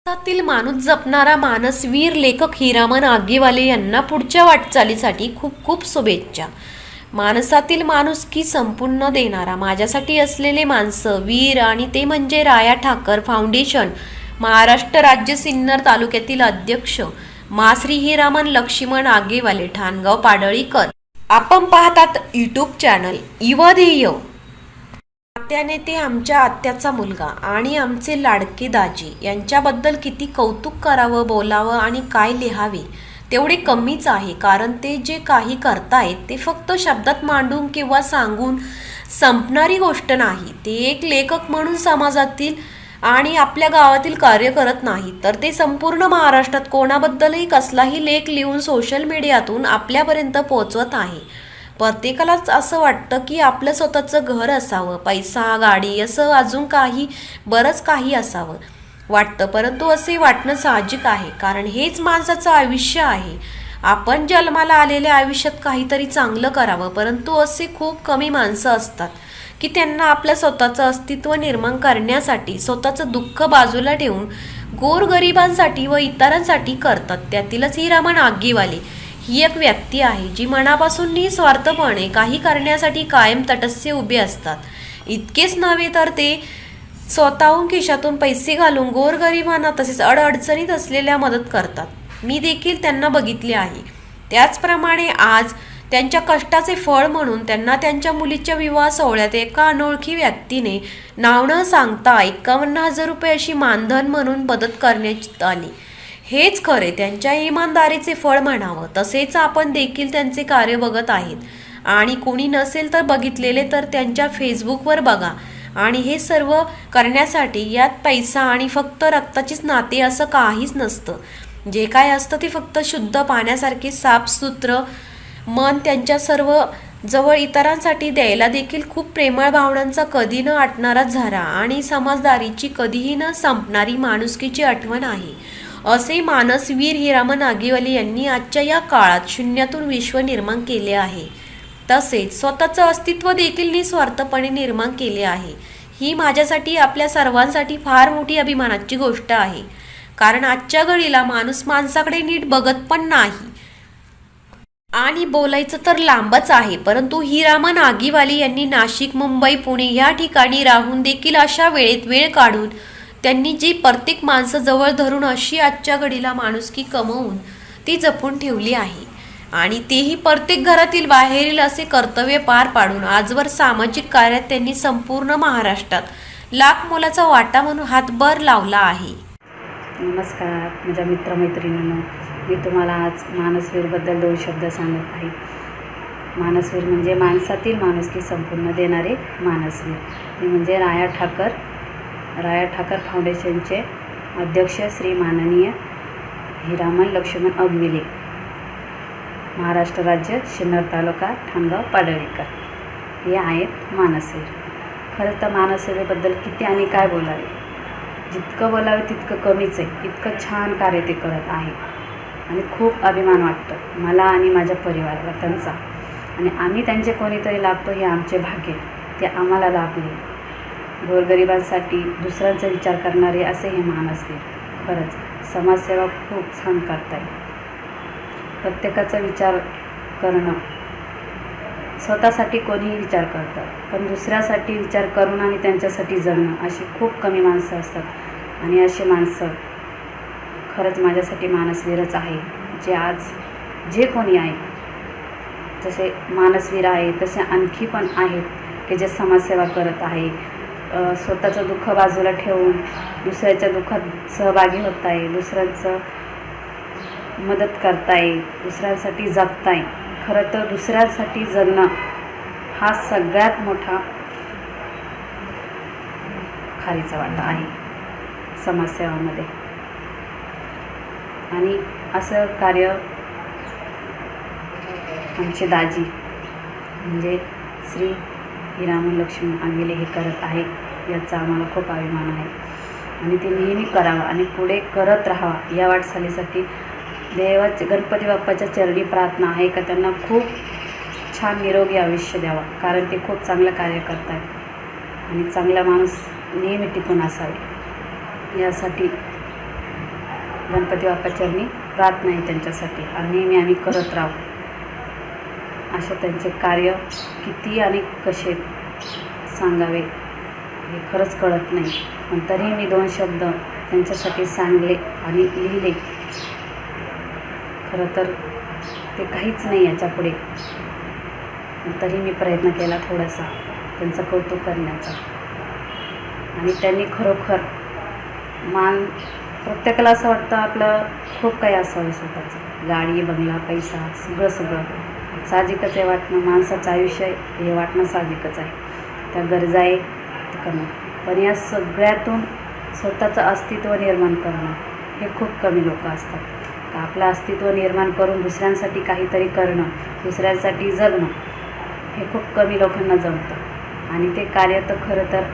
तील माणूस जपणारा मानसवीर लेखक हिरामन आगेवाले यांना पुढच्या वाटचालीसाठी खूप खूप शुभेच्छा. माणसातील माणुसकी संपूर्ण देणारा माझ्यासाठी असलेले माणसं वीर आणि ते म्हणजे राया ठाकर फाउंडेशन महाराष्ट्र राज्य सिन्नर तालुक्यातील अध्यक्ष माश्री हिरामन लक्ष्मण आगेवाले ठाणगाव पाडळीकर. आपण पाहतात यूट्यूब चॅनल इवधेय. आत्याने ते आमच्या आत्याचा मुलगा आणि आमचे लाडके दाजी यांच्याबद्दल किती कौतुक करावं, बोलावं आणि काय लिहावे तेवढे कमीच आहे. कारण ते जे काही करतायत ते फक्त शब्दात मांडून किंवा सांगून संपणारी गोष्ट नाही. ते एक लेखक म्हणून समाजातील आणि आपल्या गावातील कार्य करत नाही, तर ते संपूर्ण महाराष्ट्रात कोणाबद्दलही कसलाही लेख लिहून सोशल मीडियातून आपल्यापर्यंत पोहोचवत आहे. प्रत्येकालाच असं वाटतं की आपलं स्वतःचं घर असावं, पैसा, गाडी, असं अजून काही बरंच काही असावं वाटतं. परंतु असे वाटणं साहजिक आहे, कारण हेच माणसाचं आयुष्य आहे. आपण जन्माला आलेल्या आयुष्यात काहीतरी चांगलं करावं, परंतु असे खूप कमी माणसं असतात की त्यांना आपलं स्वतःचं अस्तित्व निर्माण करण्यासाठी स्वतःचं दुःख बाजूला ठेवून गोरगरिबांसाठी व इतरांसाठी करतात. त्यातीलच हिरामन आगेवाले ही एक व्यक्ती आहे जी मनापासून निस्वार्थपणे काही करण्यासाठी कायम तटस्थ उभे असतात. इतकेच नव्हे तर ते स्वतःहून खिशातून पैसे घालून गोरगरिबांना तसेच अडचणीत असलेल्या मदत करतात. मी देखील त्यांना बघितले आहे. त्याचप्रमाणे आज त्यांच्या कष्टाचे फळ म्हणून त्यांना त्यांच्या मुलीच्या विवाह सोहळ्यात एका अनोळखी व्यक्तीने नाव न सांगता 51,000 रुपये अशी मानधन म्हणून मदत करण्यात आली. हेच खरे त्यांच्या इमानदारीचे फळ म्हणावं. तसेच आपण देखील त्यांचे कार्य बघत आहेत आणि कोणी नसेल तर बघितलेले तर त्यांच्या फेसबुकवर बघा. आणि हे सर्व करण्यासाठी यात पैसा आणि फक्त रक्ताचीच नाते असं काहीच नसतं. जे काय असतं ते फक्त शुद्ध पाण्यासारखे साफसूत्र मन, त्यांच्या सर्व जवळ इतरांसाठी द्यायला देखील खूप प्रेमळ भावनांचा कधी न आटणारा झरा आणि समजदारीची कधीही न संपणारी माणुसकीची आठवण आहे. असे मानसवीर हिरामन आगेवाले यांनी आजच्या या काळात शून्यातून विश्व निर्माण केले आहे. तसेच स्वतःचं अस्तित्व देखील निस्वार्थपणे निर्माण केले आहे. ही माझ्यासाठी, आपल्या सर्वांसाठी फार मोठी अभिमानाची गोष्ट आहे. कारण आजच्या घडीला माणूस माणसाकडे नीट बघत पण नाही आणि बोलायचं तर लांबच आहे. परंतु हिरामन आगेवाले यांनी नाशिक, मुंबई, पुणे या ठिकाणी राहून देखील अशा वेळेत वेळ काढून त्यांनी जी प्रत्येक माणसं जवळ धरून अशी आजच्या घडीला माणुसकी कमवून ती जपून ठेवली आहे. आणि तेही प्रत्येक घरातील बाहेरील असे कर्तव्य पार पाडून आजवर सामाजिक कार्यात त्यांनी संपूर्ण महाराष्ट्रात लाख मोलाचा वाटा म्हणून हातभार लावला आहे. नमस्कार माझ्या मित्रमैत्रिणींनो, मी तुम्हाला आज मानसवीरबद्दल 2 शब्द सांगत आहे. मानसवीर म्हणजे माणसातील माणुसकी संपूर्ण देणारे मानसवीर. ते म्हणजे राया ठाकर फाउंडेशनचे अध्यक्ष श्री माननीय हिरामन लक्ष्मण आगेवाले, महाराष्ट्र राज्य सिन्नर तालुका ठाणगाव पाडळीकर हे आहेत मानसवीर. खरं तर मानसवीरबद्दल किती आणि काय बोलावे, जितकं बोलावे तितकं कमीच आहे. इतकं छान कार्य ते करत आहे आणि खूप अभिमान वाटतं मला आणि माझ्या परिवाराला त्यांचा. आणि आम्ही त्यांचे कोणीतरी लागतो हे आमचे भाग्य. ते आम्हाला लाभले. गोरगरिबांसाठी दुसऱ्यांचा विचार करणारे असे हे मानसवीर. खरंच समाजसेवा खूप छान करताय. प्रत्येकाचा विचार करणं, स्वतःसाठी कोणीही विचार करतं, पण दुसऱ्यासाठी विचार करून आणि त्यांच्यासाठी जगणं अशी खूप कमी माणसं असतात. आणि असे माणसं खरंच माझ्यासाठी मानसवीरच आहे. जे आज जे कोणी आहे, जसे मानसवीर आहे तसे आणखी पण आहेत की जे समाजसेवा करत आहे. स्वतःचं दुःख बाजूला ठेवून दुसऱ्याच्या दुःखात सहभागी होत आहे, दुसऱ्यांचं मदत करताय, दुसऱ्यांसाठी जगताय. खरं तर दुसऱ्यांसाठी जगणं हा सगळ्यात मोठा खारीचा वाटा आहे समाजसेवामध्ये. आणि असं कार्य आमचे दाजी म्हणजे श्री हिरामन लक्ष्मण आगेवाले हे करत आहे. याचा आम्हाला खूप अभिमान आहे आणि ते नेहमी करावं आणि पुढे करत राहावं. या वाटचालीसाठी गणपती बाप्पाच्या चरणी प्रार्थना आहे का त्यांना खूप छान निरोगी आयुष्य द्यावा, कारण ते खूप चांगलं कार्य करत आहेत आणि चांगला माणूस नेहमी टिकून असावे यासाठी गणपती बाप्पाचरणी प्रार्थना आहे त्यांच्यासाठी आणि नेहमी आम्ही करत राहू. असे त्यांचे कार्य किती आणि कसे सांगावे हे खरंच कळत नाही, पण तरीही मी 2 शब्द त्यांच्यासाठी सांगले आणि लिहिले. खरं तर ते काहीच नाही याच्यापुढे, पण तरी मी प्रयत्न केला थोडासा त्यांचं कौतुक करण्याचा. आणि त्यांनी खरोखर प्रत्येकाला असं वाटतं आपलं खूप काही असावं स्वतःचं, गाडी, बंगला, पैसा, सगळं साहजिकच आहे वाटणं. माणसाचं आयुष्य हे वाटणं साहजिकच आहे, त्या गरजा आहे ते करणं. पण या सगळ्यातून स्वतःचं अस्तित्व निर्माण करणं हे खूप कमी लोक असतात. आपलं अस्तित्व निर्माण करून दुसऱ्यांसाठी काहीतरी करणं, दुसऱ्यांसाठी जगणं हे खूप कमी लोकांना जमतं. आणि ते कार्य तर खरं तर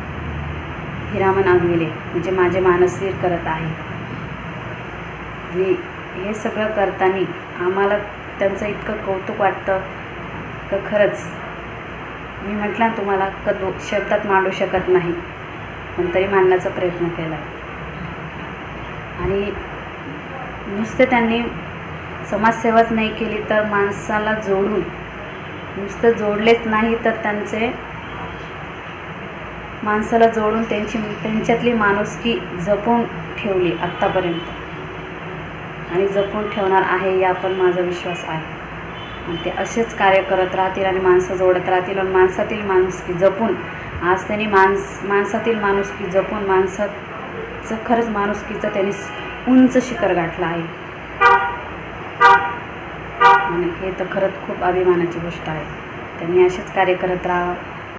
हिरामन आगविले म्हणजे माझे मानसवीर करत आहे. आणि हे सगळं करताना आम्हाला त्यांचं इतकं कौतुक वाटतं का खरंच मी म्हटलं तुम्हाला शब्दात मांडू शकत नाही, पण तरी मांडण्याचा प्रयत्न केला. आणि नुसते त्यांनी समाजसेवाच नाही केली तर माणसाला जोडून, नुसतं जोडलेच नाही तर त्यांचे माणसाला जोडून त्यांच्यातली माणुसकी जपून ठेवली आत्तापर्यंत आणि जपून ठेवणार आहे या पण माझा विश्वास आहे. आणि ते असेच कार्य करत राहतील आणि माणसं जोडत राहतील आणि माणसातील माणुसकी जपून, आज त्यांनी माणसातील माणुसकी जपून माणसाचं खरंच माणुसकीचं त्यांनी उंच शिखर गाठलं आहे. आणि हे तर खरंच खूप अभिमानाची गोष्ट आहे. त्यांनी असेच कार्य करत राहावं